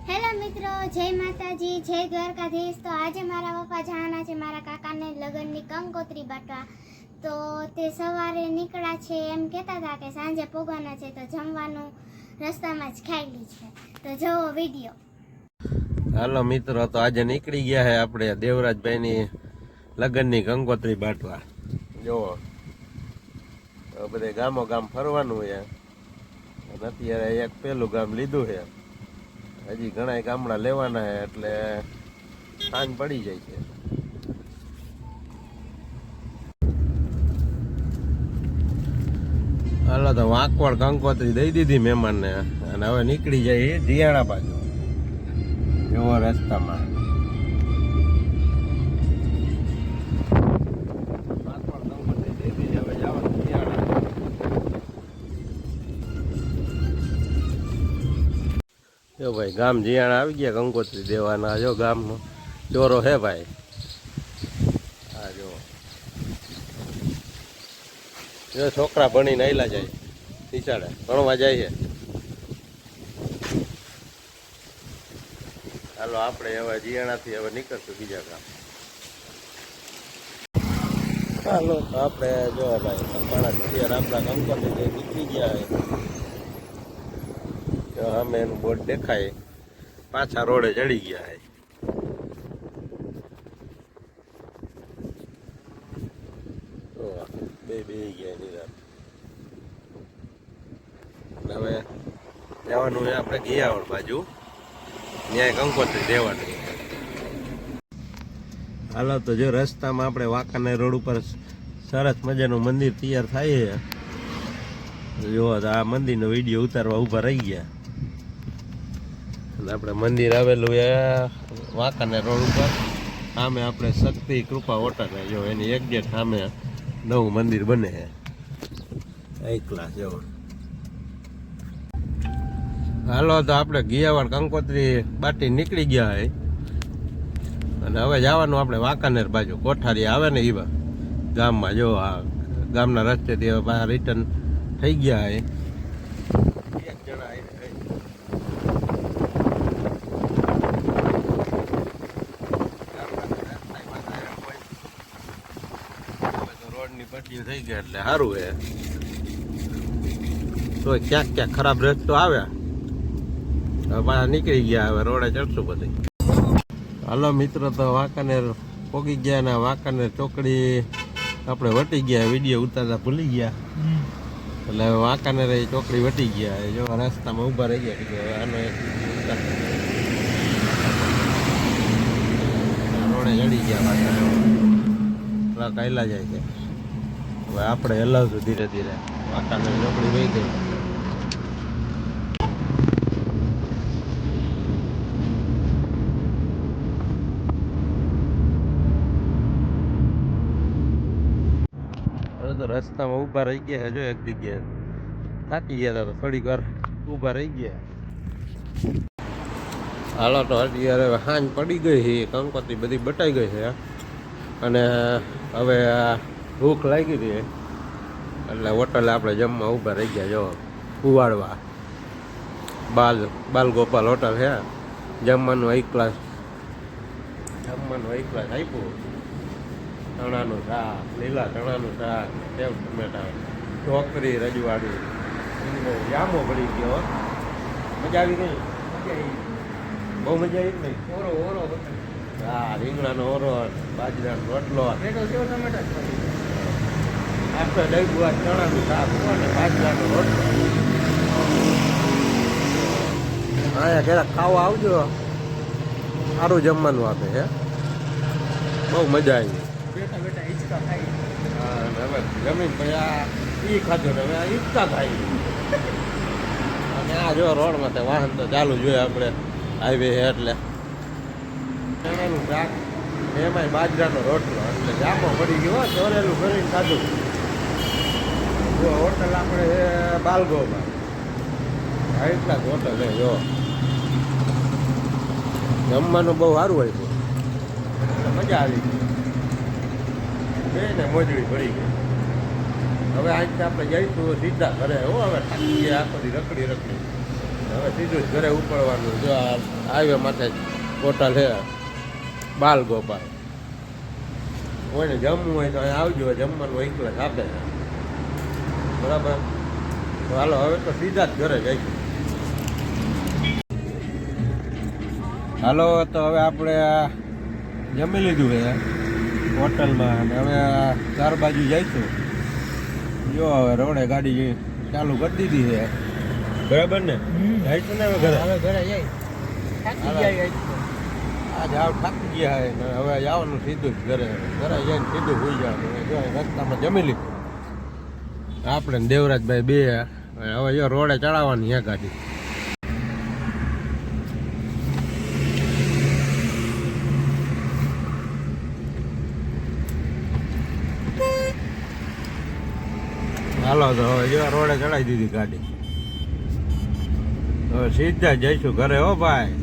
Hello મિત્રો, જય માતાજી, જય દ્વારકાધીશ। તો આજે મારા પપ્પા જવાના છે મારા કાકાને લગ્નની કંકોત્રી બાટવા। તો તે સવારે નીકળ્યા છે, એમ કહેતા હતા કે સાંજે પોગવાના છે, તો જમવાનું રસ્તામાં જ ખાઈ લી છે। તો જોવો વિડીયો। હાલો મિત્રો, તો આજે નીકળી ગયા છે આપણે દેવરાજભાઈની લગ્નની કંકોત્રી બાટવા। જોવો બધે ગામો ગામ ફરવાનું છે અને અત્યારે એક પેલું ગામ લીધું છે, હજી ઘણા ગામડા લેવાના છે એટલે સાંજ પડી જાય છે। હાલો તો વાંકવડ કંકોત્રી દઈ દીધી મહેમાનને અને હવે નીકળી જાય જીયાણા બાજુ। એવો રસ્તામાં જો ભાઈ ગામ જીયાણા આવી ગયા કંકોત્રી દેવાના। જો ગામનો ચોરો હે ભાઈ, હા જો છોકરા ભણીને આયલા જાય, નિશાળે ભણવા જાય છે। હાલો આપણે હવે જીયાણાથી હવે નીકળશું બીજા ગામ। હાલો તો આપણે જો ભાઈ સપાણા સુધી આપણા કંકોત્રી નીકળી ગયા છે, અમે એનું બોર્ડ દેખાય, પાછા રોડે ચડી ગયા છે। બે ગયા નિરાત હવે જવાનું છે આપણે ગિયાવળ બાજુ, ત્યાં કંકોત્રી દેવાની। હાલો તો જો રસ્તામાં આપણે વાંકાનેર રોડ ઉપર સરસ મજાનું મંદિર તૈયાર થાય છે। જો આ મંદિરનો વિડીયો ઉતારવા ઊભા રહી ગયા અને આપણે મંદિર આવેલું એ વાંકાનેર રોડ ઉપર, સામે આપણે શક્તિ કૃપા હોટલ છે, જો એની એક્ઝેક્ટ સામે નવું મંદિર બને છે, એકલા જો। હાલો તો આપણે ગિયાવાડ કંકોત્રી બાટી નીકળી ગયા છે અને હવે જવાનું આપણે વાંકાનેર બાજુ, કોઠારી આવે ને એ ગામમાં। જો આ ગામના રસ્તેથી હવે બહાર રિટર્ન થઈ ગયા છે। એક જણા રોડની પટ્ટીઓ થઈ ગયા એટલે સારું છે, તો ક્યાંક ક્યાંક ખરાબ રસ્તો આવ્યા, હવે પાછા નીકળી ગયા, હવે રોડે ચડશું બધી। હાલો મિત્રો, તો વાંકાનેર પોગી ગયા ને વાંકાનેર ચોકડી આપણે વટી ગયા, વિડીયો ઉતારતા ભૂલી ગયા એટલે હવે વાંકાનેર ચોકડી વટી ગયા। જો રસ્તામાં ઊભા રહી ગયા કે આનો રોડે ચડી ગયા, પાછા ટ્રક આયલા જાય છે। હવે આપણે હલાવશું ધીરે ધીરે, વાંકાનેર ચોકડી વહી ગઈ। તો રસ્તામાં ઊભા રહી ગયા, જો એક જગ્યાએ થાકી ગયા હતા, થોડીક વાર ઊભા રહી ગયા। હાલો તો અત્યારે સાંજ પડી ગઈ છે, કંકોત્રી બધી બટાઈ ગઈ છે અને હવે ભૂખ લાગી હતી એટલે હોટલે આપણે જમવા ઊભા રહી ગયા। જો ઉવાડવા બાલ ગોપાલ હોટલ છે, જમવાનું એક ક્લાસ આપ્યું, ચણાનું શાક, લીલા ચણાનું શાક, સેવ ટમેટા, ઢોકરી રજવાડી, જામો પડી ગયો, મજા આવી ગઈ, બહુ મજા આવી નહીં? ઓરો હા, રીંગણાનો ઓરો, બાજરાનો રોટલો, આપણે દહીં ગુવા ચણાનું શાક અને બાજરાનો રોટલો। અહીંયા ક્યારેક ખાવા આવજો, સારું જમવાનું આપે છે, બહુ મજા આવી। હવે જમીન પછી આ ઈ ખાધું ને હવે આ ઈચકા ખાઈ, અને આ જો રોડમાં તો વાહન તો ચાલુ જોઈએ, આપણે હાઈવે છે એટલે ચણાનું શાક, એમાંય બાજરાનો રોટલો, એટલે જામો પડી ગયો, ચોરેલું કરીને ખાધું। જો હોટલ આપણે છે બાલગોમાં, એટલા જ હોટલ છે, જો જમવાનું બહુ સારું હોય છે, એટલે મજા આવી ગઈ, ને મોજડી પડી ગઈ। હવે આજથી આપણે જઈશું સીધા ઘરે, હવે થાકી ગયા આખો દી રખડી હવે સીધું જ ઘરે ઉપડવાનું. જો આ હાઈવે માથે જ હોટલ છે બાલ ગોપાલ. કોઈને જમવું હોય તો અહીં આવજો, જમવાનું એકલા જ આપે છે. બરાબર, તો હાલો હવે તો સીધા જ ઘરે જઈશું. હાલો, તો હવે આપણે જમી લીધું છે હોટલમાં અને હવે ચાર બાજુ જઈશું. જો હવે રોડે ગાડી ચાલુ કરી દીધી છે. બરાબર ને? જઈશું ને હવે ઘરે. ઘરે જઈ થાકી જાય આજે આવ થાકી ગયા છે ને હવે જવાનું સીધું જ ઘરે. ઘરે જઈને સીધું હોઈ જવાનું. જો રસ્તામાં જમી લીધું આપણે ને દેવરાજભાઈ બે. હવે જો રોડે ચડાવવાની છે ગાડી. હાલો, તો હવે જો રોડે ચડાવી દીધી ગાડી. હવે સીધા જઈશું ઘરે. હો ભાઈ.